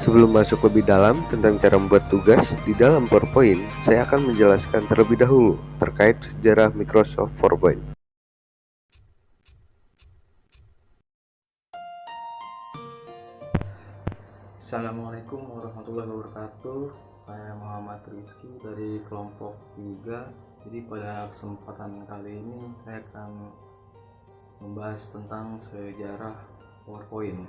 Sebelum masuk lebih dalam tentang cara membuat tugas di dalam PowerPoint, saya akan menjelaskan terlebih dahulu terkait sejarah Microsoft PowerPoint. Assalamualaikum warahmatullahi wabarakatuh. Saya Muhammad Rizky dari kelompok 3. Jadi pada kesempatan kali ini saya akan membahas tentang sejarah PowerPoint.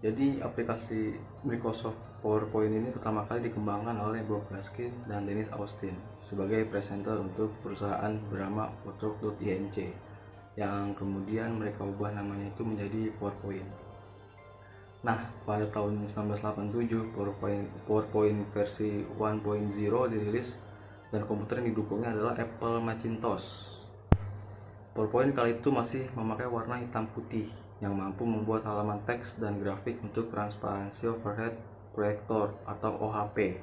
Jadi aplikasi Microsoft PowerPoint ini pertama kali dikembangkan oleh Bob Gaskin dan Dennis Austin sebagai presenter untuk perusahaan bernama Photoshop.inc yang kemudian mereka ubah namanya itu menjadi PowerPoint. Nah, pada tahun 1987 PowerPoint versi 1.0 dirilis dan komputer yang didukungnya adalah Apple Macintosh. PowerPoint kali itu masih memakai warna hitam putih yang mampu membuat halaman teks dan grafik untuk transparansi overhead proyektor atau OHP.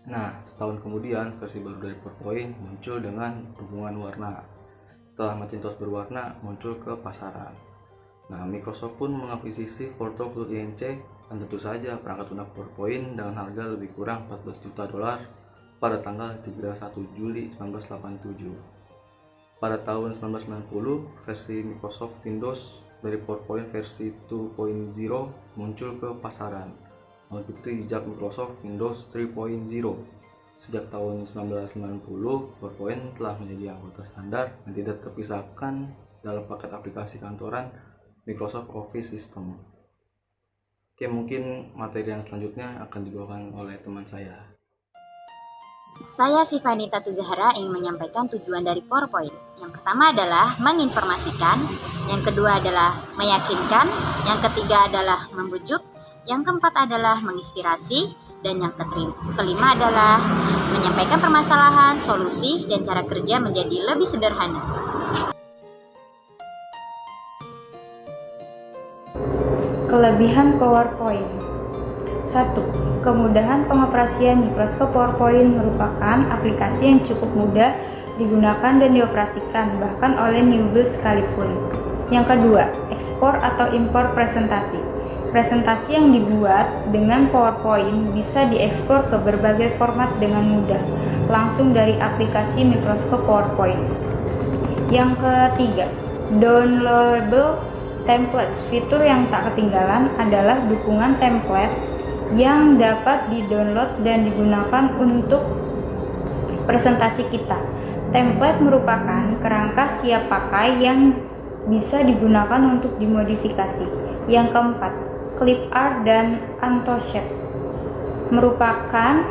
Nah, setahun kemudian versi baru dari PowerPoint muncul dengan dukungan warna. Setelah Macintosh berwarna muncul ke pasaran. Nah, Microsoft pun mengakuisisi Photoshop.inc dan tentu saja perangkat lunak PowerPoint dengan harga lebih kurang 14 juta dolar pada tanggal 31 Juli 1987. Pada tahun 1990, versi Microsoft Windows dari PowerPoint versi 2.0 muncul ke pasaran. Mengikuti jejak Microsoft Windows 3.0. Sejak tahun 1990, PowerPoint telah menjadi anggota standar yang tidak terpisahkan dalam paket aplikasi kantoran Microsoft Office System. Oke, mungkin materi yang selanjutnya akan dibawakan oleh teman saya. Saya Sifani Tatu Zahra ingin menyampaikan tujuan dari PowerPoint. Yang pertama adalah menginformasikan, yang kedua adalah meyakinkan, yang ketiga adalah membujuk, yang keempat adalah menginspirasi, dan yang kelima adalah menyampaikan permasalahan, solusi, dan cara kerja menjadi lebih sederhana. Kelebihan PowerPoint. 1. Kemudahan pengoperasian Microsoft PowerPoint merupakan aplikasi yang cukup mudah digunakan dan dioperasikan bahkan oleh newbie sekalipun. Yang kedua, ekspor atau impor presentasi. Presentasi yang dibuat dengan PowerPoint bisa diekspor ke berbagai format dengan mudah, langsung dari aplikasi Microsoft PowerPoint. Yang ketiga, downloadable templates. Fitur yang tak ketinggalan adalah dukungan template yang dapat di-download dan digunakan untuk presentasi kita. Template merupakan kerangka siap pakai yang bisa digunakan untuk dimodifikasi. Yang keempat, clip art dan AutoShape merupakan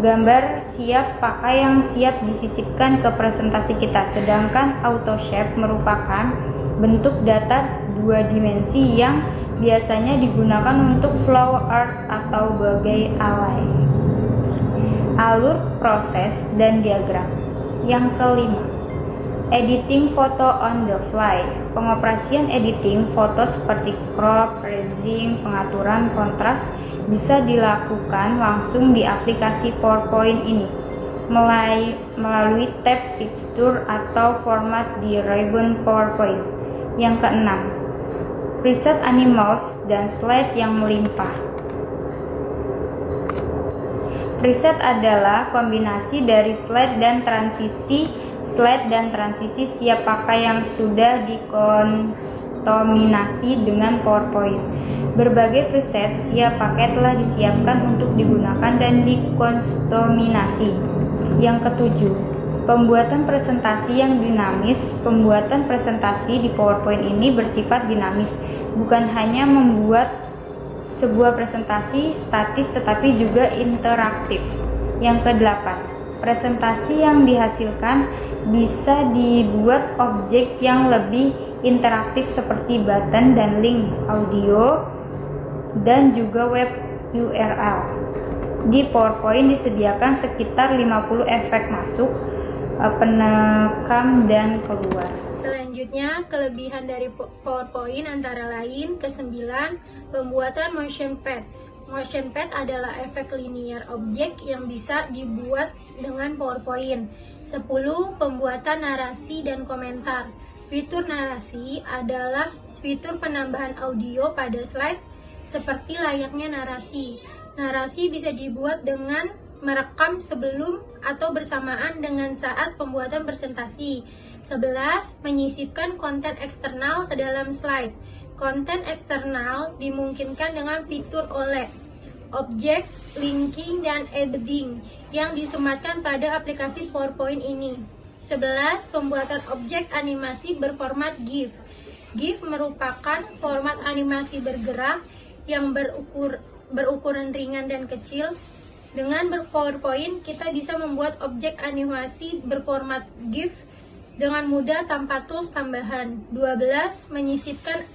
gambar siap pakai yang siap disisipkan ke presentasi kita, sedangkan AutoShape merupakan bentuk data dua dimensi yang biasanya digunakan untuk flow art atau bagai alay. Alur, proses, dan diagram. Yang kelima, editing foto on the fly. Pengoperasian editing foto seperti crop, raising, pengaturan kontras bisa dilakukan langsung di aplikasi PowerPoint ini melalui tab picture atau format di ribbon PowerPoint. Yang keenam, preset animals dan slide yang melimpah. Preset adalah kombinasi dari slide dan transisi siap pakai yang sudah dikostomisasi dengan PowerPoint. Berbagai preset siap pakai telah disiapkan untuk digunakan dan dikostomisasi. Yang ketujuh, pembuatan presentasi yang dinamis. Pembuatan presentasi di PowerPoint ini bersifat dinamis, bukan hanya membuat sebuah presentasi statis tetapi juga interaktif. Yang kedelapan, presentasi yang dihasilkan bisa dibuat objek yang lebih interaktif seperti button dan link audio dan juga web URL. Di PowerPoint disediakan sekitar 50 efek masuk, penekam, dan keluar. Selanjutnya, kelebihan dari PowerPoint antara lain ke-9, pembuatan motion pad. Motion pad adalah efek linear objek yang bisa dibuat dengan PowerPoint. 10. Pembuatan narasi dan komentar. Fitur narasi adalah fitur penambahan audio pada slide seperti layaknya narasi. Narasi bisa dibuat dengan merekam sebelum atau bersamaan dengan saat pembuatan presentasi. 11. Menyisipkan konten eksternal ke dalam slide. Konten eksternal dimungkinkan dengan fitur OLED, objek, linking, dan embedding yang disematkan pada aplikasi PowerPoint ini. 11. Pembuatan objek animasi berformat GIF. GIF merupakan format animasi bergerak yang berukuran ringan dan kecil. Dengan PowerPoint, kita bisa membuat objek animasi berformat GIF dengan mudah tanpa tools tambahan. 12. Menyisipkan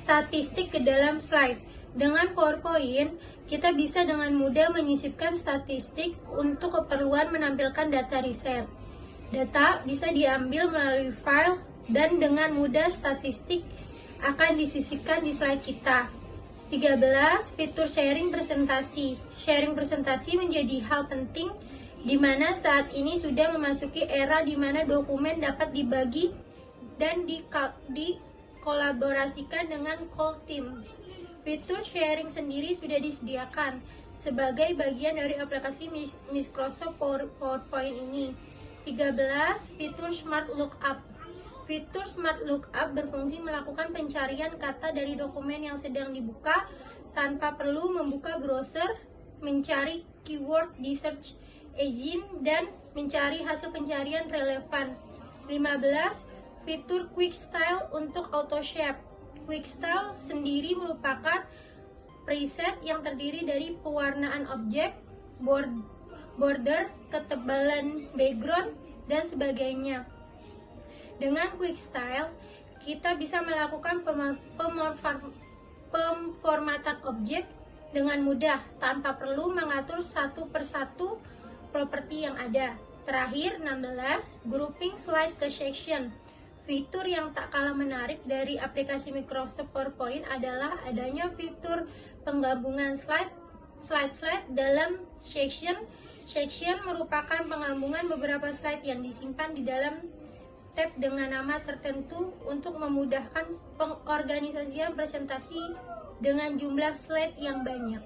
statistik ke dalam slide. Dengan PowerPoint, kita bisa dengan mudah menyisipkan statistik untuk keperluan menampilkan data riset. Data bisa diambil melalui file dan dengan mudah statistik akan disisipkan di slide kita. 13. Fitur sharing presentasi. Sharing presentasi menjadi hal penting di mana saat ini sudah memasuki era di mana dokumen dapat dibagi dan dikolaborasikan dengan call team. Fitur sharing sendiri sudah disediakan sebagai bagian dari aplikasi Microsoft PowerPoint ini. 13. Fitur Smart Lookup. Fitur Smart Lookup berfungsi melakukan pencarian kata dari dokumen yang sedang dibuka tanpa perlu membuka browser, mencari keyword di search engine, dan mencari hasil pencarian relevan. 15. Fitur Quick Style untuk Auto Shape. Quick Style sendiri merupakan preset yang terdiri dari pewarnaan objek, border, ketebalan background, dan sebagainya. Dengan Quick Style, kita bisa melakukan pemformatan objek dengan mudah tanpa perlu mengatur satu persatu properti yang ada. Terakhir, 16. Grouping slide ke section. Fitur yang tak kalah menarik dari aplikasi Microsoft PowerPoint adalah adanya fitur penggabungan slide dalam section. Section merupakan penggabungan beberapa slide yang disimpan di dalam tab dengan nama tertentu untuk memudahkan pengorganisasian presentasi dengan jumlah slide yang banyak.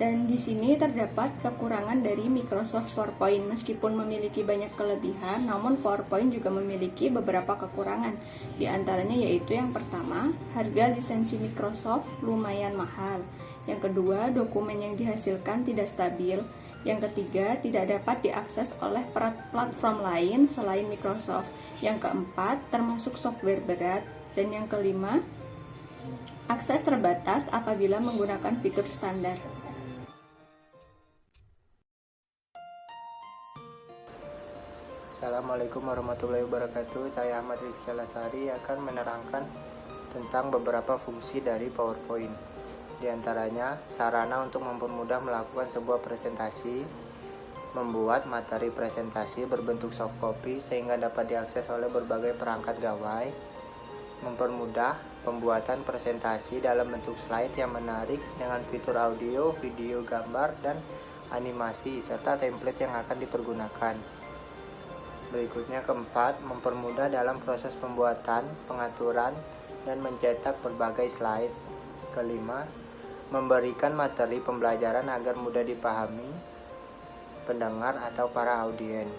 Dan di sini terdapat kekurangan dari Microsoft PowerPoint. Meskipun memiliki banyak kelebihan, namun PowerPoint juga memiliki beberapa kekurangan. Di antaranya yaitu yang pertama, harga lisensi Microsoft lumayan mahal. Yang kedua, dokumen yang dihasilkan tidak stabil. Yang ketiga, tidak dapat diakses oleh platform lain selain Microsoft. Yang keempat, termasuk software berat. Dan yang kelima, akses terbatas apabila menggunakan fitur standar. Assalamualaikum warahmatullahi wabarakatuh. Saya Ahmad Rizky Alasari akan menerangkan tentang beberapa fungsi dari PowerPoint. Di antaranya, sarana untuk mempermudah melakukan sebuah presentasi, membuat materi presentasi berbentuk soft copy sehingga dapat diakses oleh berbagai perangkat gawai, mempermudah pembuatan presentasi dalam bentuk slide yang menarik dengan fitur audio, video, gambar, dan animasi serta template yang akan dipergunakan. Berikutnya keempat, mempermudah dalam proses pembuatan, pengaturan, dan mencetak berbagai slide. Kelima, memberikan materi pembelajaran agar mudah dipahami pendengar atau para audiens.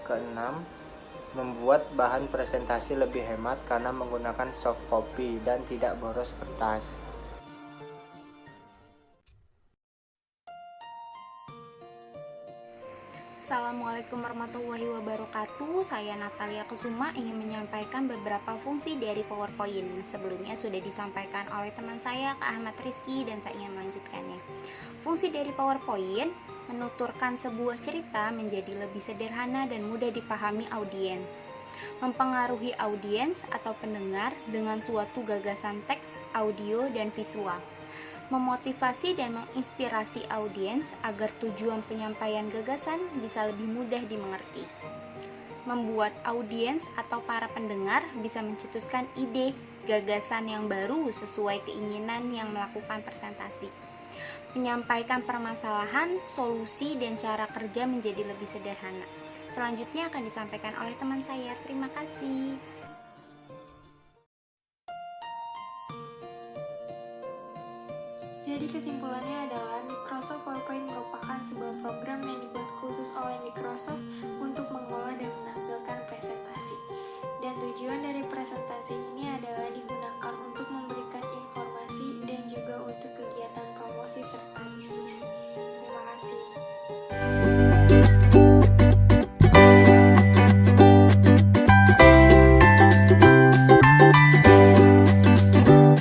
Keenam, membuat bahan presentasi lebih hemat karena menggunakan soft copy dan tidak boros kertas. Assalamualaikum warahmatullahi wabarakatuh. Saya Natalia Kusuma ingin menyampaikan beberapa fungsi dari PowerPoint. Sebelumnya sudah disampaikan oleh teman saya, Kak Ahmad Rizky, dan saya ingin melanjutkannya. Fungsi dari PowerPoint menuturkan sebuah cerita menjadi lebih sederhana dan mudah dipahami audiens. Mempengaruhi audiens atau pendengar dengan suatu gagasan teks, audio, dan visual. Memotivasi dan menginspirasi audiens agar tujuan penyampaian gagasan bisa lebih mudah dimengerti. Membuat audiens atau para pendengar bisa mencetuskan ide, gagasan yang baru sesuai keinginan yang melakukan presentasi. Menyampaikan permasalahan, solusi, dan cara kerja menjadi lebih sederhana. Selanjutnya akan disampaikan oleh teman saya. Terima kasih. Jadi kesimpulannya adalah Microsoft PowerPoint merupakan sebuah program yang dibuat khusus oleh Microsoft untuk mengolah dan menampilkan presentasi. Dan tujuan dari presentasi ini adalah